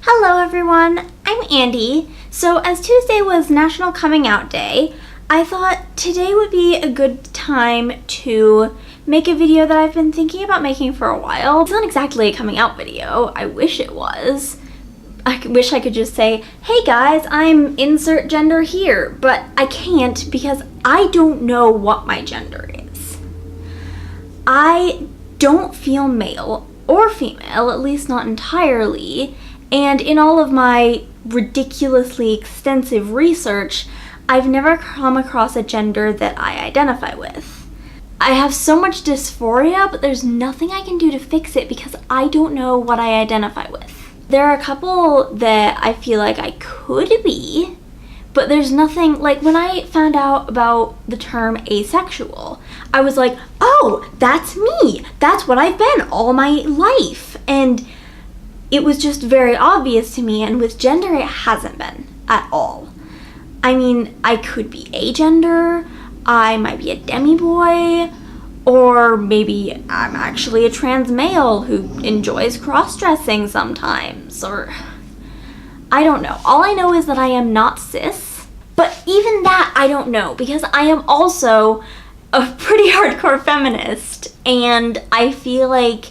Hello everyone, I'm Andy. So as Tuesday was National Coming Out Day, I thought today would be a good time to make a video that I've been thinking about making for a while. It's not exactly a coming out video, I wish it was. I wish I could just say, hey guys, I'm insert gender here, but I can't because I don't know what my gender is. I don't feel male or female, at least not entirely. And in all of my ridiculously extensive research, I've never come across a gender that I identify with. I have so much dysphoria, but there's nothing I can do to fix it because I don't know what I identify with. There are a couple that I feel like I could be, but there's nothing, like when I found out about the term asexual, I was like, oh, that's me. That's what I've been all my life. And it was just very obvious to me, and with gender, it hasn't been at all. I mean, I could be agender, I might be a demi-boy, or maybe I'm actually a trans male who enjoys cross-dressing sometimes, or I don't know. All I know is that I am not cis, but even that I don't know, because I am also a pretty hardcore feminist, and I feel like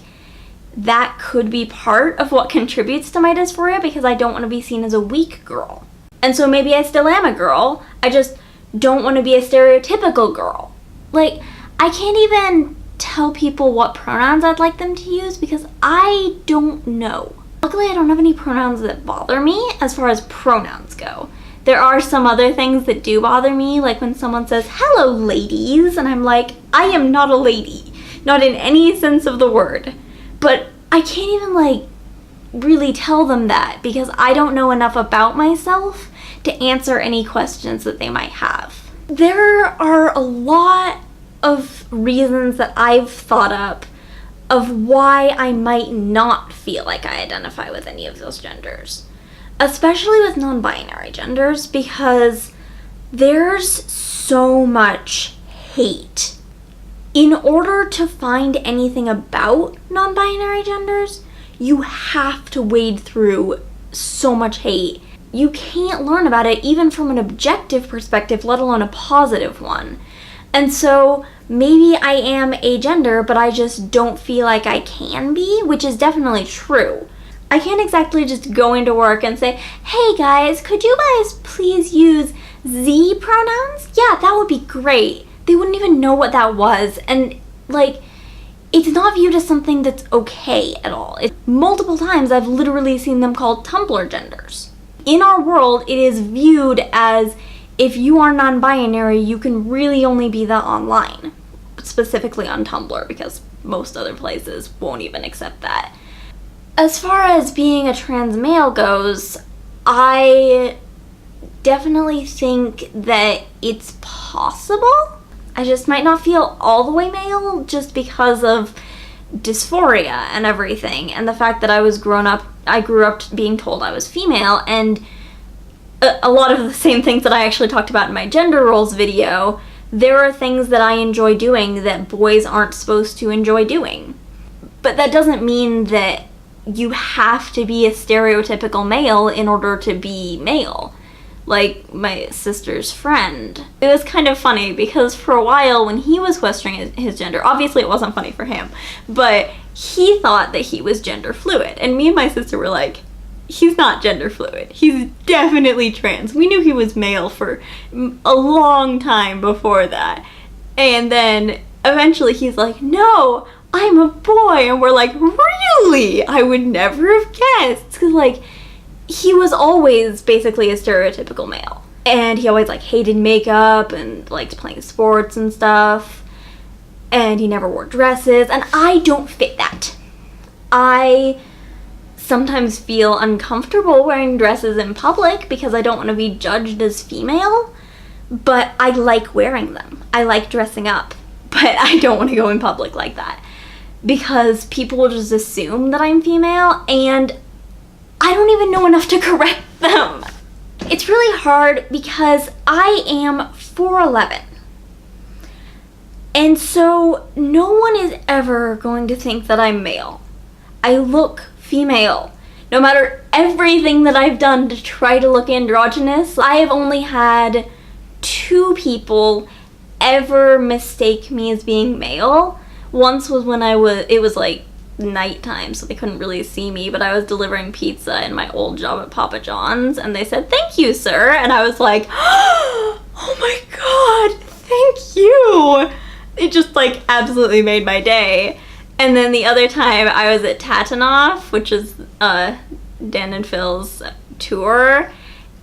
that could be part of what contributes to my dysphoria because I don't want to be seen as a weak girl. And so maybe I still am a girl, I just don't want to be a stereotypical girl. Like, I can't even tell people what pronouns I'd like them to use because I don't know. Luckily, I don't have any pronouns that bother me as far as pronouns go. There are some other things that do bother me, like when someone says, hello ladies, and I'm like, I am not a lady. Not in any sense of the word. But I can't even really tell them that because I don't know enough about myself to answer any questions that they might have. There are a lot of reasons that I've thought up of why I might not feel like I identify with any of those genders. Especially with non-binary genders because there's so much hate. In order to find anything about non-binary genders, you have to wade through so much hate. You can't learn about it even from an objective perspective, let alone a positive one. And so maybe I am agender, but I just don't feel like I can be, which is definitely true. I can't exactly just go into work and say, hey guys, could you guys please use Z pronouns? Yeah, that would be great. They wouldn't even know what that was, and it's not viewed as something that's okay at all. Multiple times I've literally seen them called Tumblr genders. In our world, it is viewed as if you are non-binary, you can really only be that online, specifically on Tumblr, because most other places won't even accept that. As far as being a trans male goes, I definitely think that it's possible. I just might not feel all the way male just because of dysphoria and everything, and the fact that I grew up being told I was female, and a lot of the same things that I actually talked about in my gender roles video, there are things that I enjoy doing that boys aren't supposed to enjoy doing. But that doesn't mean that you have to be a stereotypical male in order to be male. Like my sister's friend. It was kind of funny because for a while when he was questioning his gender, obviously it wasn't funny for him, but he thought that he was gender fluid. And me and my sister were like, he's not gender fluid. He's definitely trans. We knew he was male for a long time before that. And then eventually he's like, no, I'm a boy. And we're like, really? I would never have guessed. Because he was always basically a stereotypical male. And he always hated makeup and liked playing sports and stuff. And he never wore dresses. And I don't fit that. I sometimes feel uncomfortable wearing dresses in public because I don't want to be judged as female. But I like wearing them. I like dressing up. But I don't want to go in public like that. Because people will just assume that I'm female, and I don't even know enough to correct them. It's really hard because I am 4'11". And so no one is ever going to think that I'm male. I look female. no matter everything that I've done to try to look androgynous, I have only had 2 people ever mistake me as being male. Once was when it was like nighttime, so they couldn't really see me, but I was delivering pizza in my old job at Papa John's, and they said, "Thank you, sir," and I was like, oh my god, thank you! It just like absolutely made my day. And then the other time I was at Tatanoff, which is Dan and Phil's tour,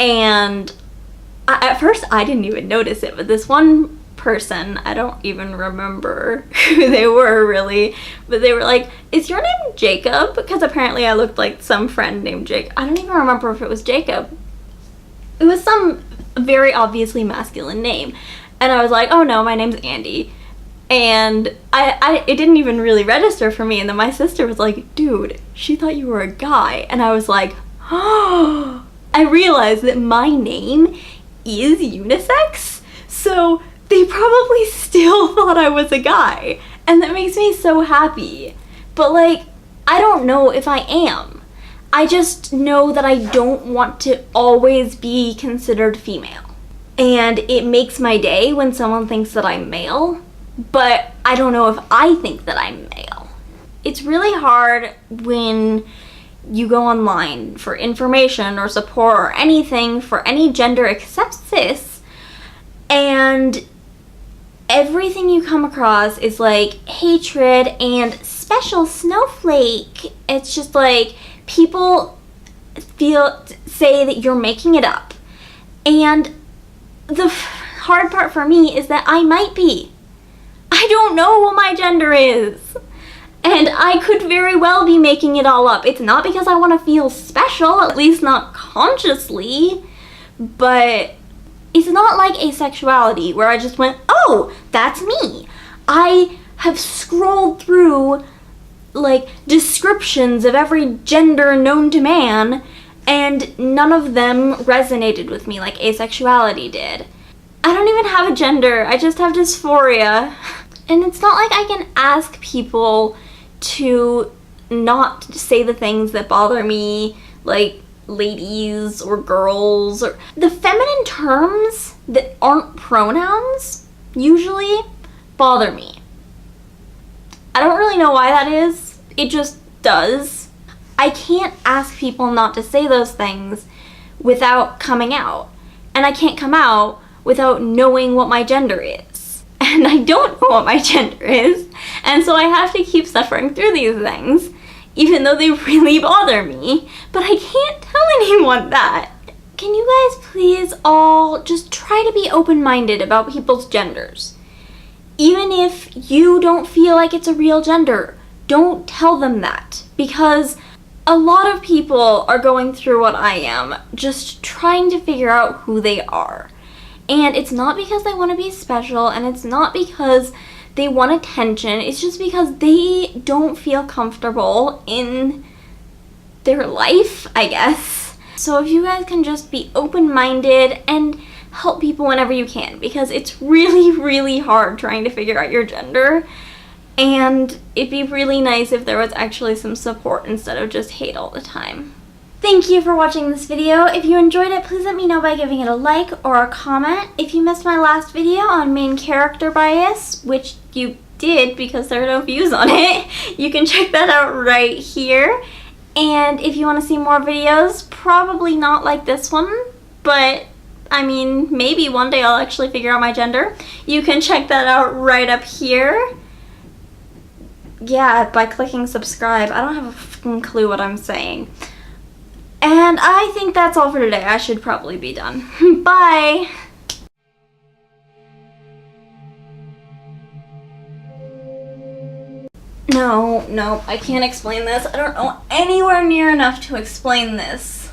and at first I didn't even notice it, but this one person, I don't even remember who they were really, but they were like, "Is your name Jacob?" Because apparently I looked like some friend named Jacob. I don't even remember if it was Jacob. It was some very obviously masculine name. And I was like, "Oh no, my name's Andy." And it didn't even really register for me. And then my sister was like, "Dude, she thought you were a guy." And I was like, oh, I realized that my name is unisex. So they probably still thought I was a guy. And that makes me so happy. But like, I don't know if I am. I just know that I don't want to always be considered female. And it makes my day when someone thinks that I'm male. But I don't know if I think that I'm male. It's really hard when you go online for information or support or anything for any gender except cis, and everything you come across is like hatred and special snowflake. It's just like people say that you're making it up. And the hard part for me is that I might be. I don't know what my gender is. And I could very well be making it all up. It's not because I want to feel special, at least not consciously, but it's not like asexuality where I just went, "Oh, that's me." I have scrolled through like descriptions of every gender known to man, and none of them resonated with me like asexuality did. I don't even have a gender, I just have dysphoria. And it's not like I can ask people to not say the things that bother me, like ladies or girls, or the feminine terms that aren't pronouns usually bother me. I don't really know why that is, it just does. I can't ask people not to say those things without coming out, and I can't come out without knowing what my gender is. And I don't know what my gender is, and so I have to keep suffering through these things, even though they really bother me, but I can't tell anyone that. Can you guys please all just try to be open-minded about people's genders? Even if you don't feel like it's a real gender, don't tell them that, because a lot of people are going through what I am, just trying to figure out who they are. And it's not because they want to be special, and it's not because they want attention, it's just because they don't feel comfortable in their life, I guess. So if you guys can just be open-minded and help people whenever you can, because it's really, really hard trying to figure out your gender, and it'd be really nice if there was actually some support instead of just hate all the time. Thank you for watching this video. If you enjoyed it, please let me know by giving it a like or a comment. If you missed my last video on main character bias, which you did because there are no views on it, you can check that out right here. And if you want to see more videos, probably not like this one, but I mean, maybe one day I'll actually figure out my gender. You can check that out right up here. Yeah, by clicking subscribe. I don't have a fucking clue what I'm saying. And I think that's all for today. I should probably be done. Bye! No, I can't explain this. I don't know anywhere near enough to explain this.